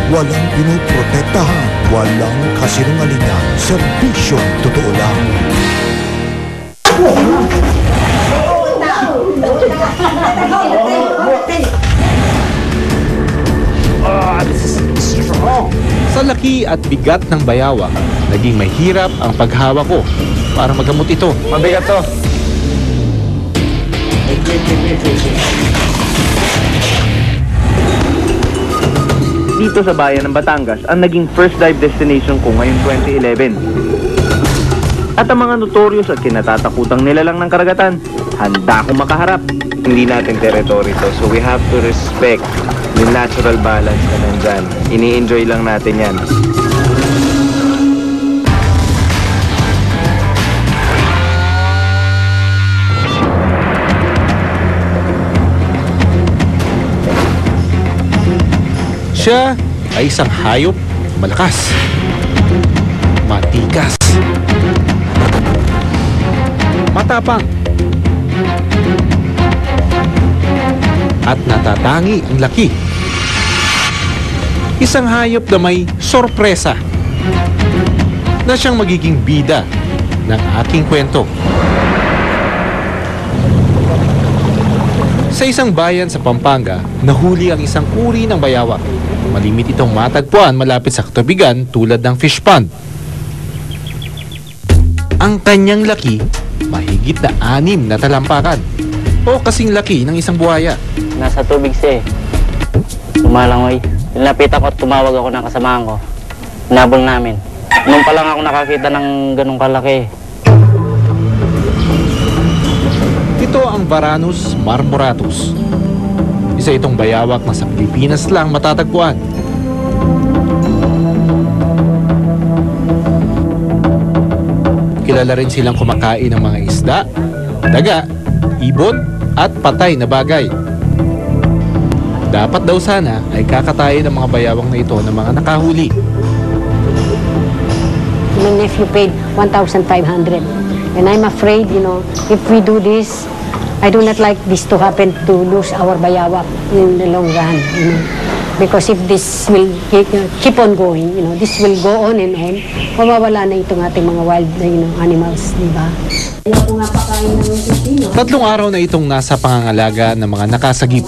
Walang pinoprotektahan, walang kasinungalingan, serbisyong totoo lang. This is strong. Sa laki at bigat ng bayawak, naging mahirap ang paghawak ko para magamot ito. Mabigat to. Dito sa bayan ng Batangas, ang naging first dive destination ko ngayong 2011. At ang mga notorious at kinatatakutang nilalang ng karagatan, handa akong makaharap. Hindi natin territory to, so we have to respect yung natural balance na nandyan. Ini-enjoy lang natin yan. Siya ay isang hayop malakas, matikas, matapang, at natatangi ang laki. Isang hayop na may sorpresa na siyang magiging bida ng aking kwento. Sa isang bayan sa Pampanga, nahuli ang isang uri ng bayawak. Malimit itong matagpuan malapit sa katubigan tulad ng fish pond. Ang kanyang laki, mahigit na 6 na talampakan o kasing laki ng isang buhaya. Nasa tubig siya eh. Lumalangoy. Nilapitan ko at tumawag ako ng kasamahan ko. Nabol namin. Noon pa lang ako nakakita ng ganong kalaki. Ito ang Varanus marmoratus. Isa itong bayawak na sa Pilipinas lang matatagpuan. Kilala rin silang kumakain ng mga isda, daga, ibon at patay na bagay. Dapat daw sana ay kakatayin ng mga bayawang na ito ng mga nakahuli. My nephew paid 1,500. And I'm afraid, if we do this, I do not like this to happen to lose our bayawak in the long run, Because if this will keep on going, this will go on and on, mawawala na itong ating mga wild, animals, di ba? Ayaw ko nga pakain ng Pilipino. 3 araw na itong nasa pangangalaga ng mga nakasagip.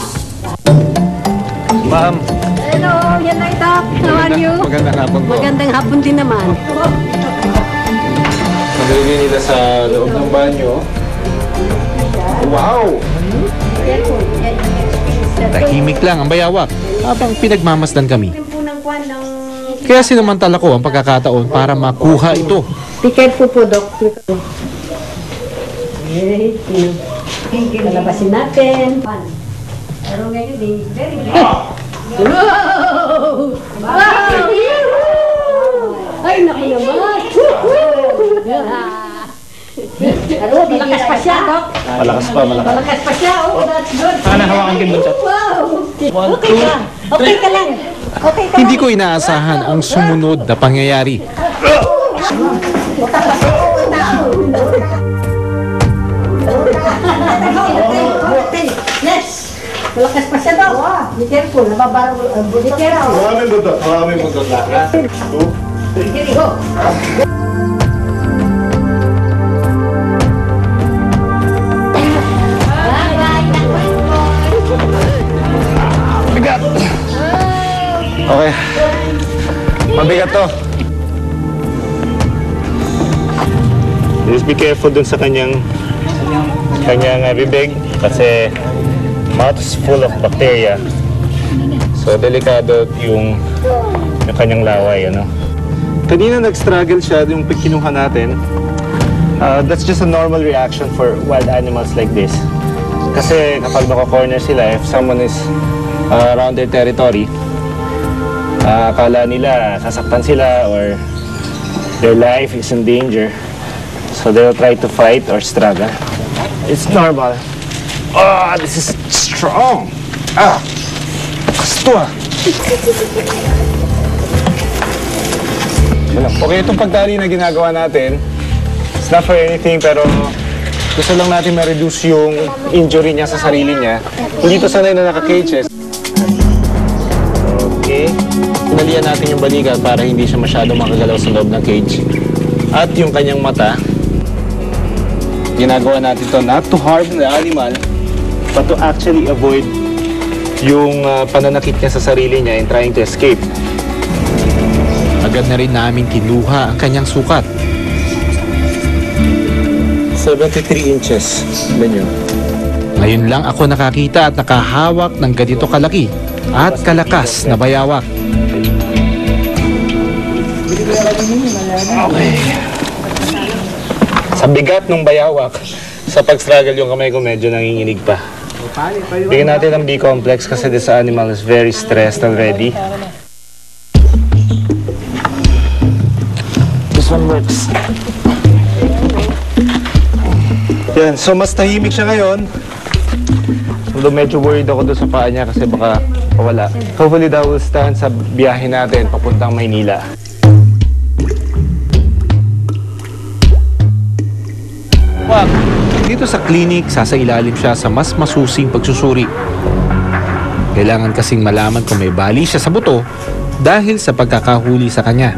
Ma'am. Hello, yan na ito. How are you? Magandang hapon po. Magandang hapon din naman. Nalagay nila sa loob ng banyo. Wow! Tahimik lang ang bayawak habang pinagmamasdan kami. Kaya sinamantala ko ang pagkakataon para makuha ito. Be careful po, Doc. Kalabasin natin. Pero ngayon, very good. Wow! Wow! Ay, naku naman! Malakas pa siya, Doc. Malakas pa, malakas. Malakas pa siya, that's good. Sana hawakan din doon, Chat. Wow! Okay ka. Okay ka lang. Okay ka lang. Hindi ko inaasahan ang sumunod na pangyayari. Yes! Malakas pa siya, Doc. Be careful, nababarang. Be careful. Maraming buntot. Maraming buntot na. 2, 3. Here we go. Bigat! Okay. Mabigat to. Just be careful dun sa kanyang bibig kasi mouth is full of bacteria. So, delikado yung kanyang laway, Kanina nag-struggle siya yung kinuha natin. That's just a normal reaction for wild animals like this. Kasi kapag naka-corner sila, if someone is around their territory, akala nila sasaktan sila or their life is in danger. So they'll try to fight or struggle. It's normal. Oh, this is strong. Gusto Okay, itong pagtali na ginagawa natin, it's not for anything, pero gusto lang natin ma-reduce yung injury niya sa sarili niya. Hindi ito sanay na naka-cages. Okay. tinalian natin yung balikat para hindi siya masyado makagalaw sa loob ng cage. At yung kanyang mata, ginagawa natin to not to harm the animal, but to actually avoid yung pananakit niya sa sarili niya in trying to escape. Agad na rin namin kinuha ang kanyang sukat. 73 inches. Ganyan. Ngayon lang ako nakakita at nakahawak ng ganito kalaki at kalakas na bayawak. Okay. Sa bigat ng bayawak, sa pag-struggle yung kamay ko medyo nanginginig pa. Bigyan natin ng B-complex kasi this animal is very stressed already. This one works. Yan, so mas tahimik siya ngayon. Although medyo worried ako doon sa paa niya kasi baka pawala. Hopefully that will stand sa biyahe natin papuntang Maynila. Dito sa clinic, sasailalim siya sa mas masusing pagsusuri. Kailangan kasing malaman kung may bali siya sa buto dahil sa pagkakahuli sa kanya.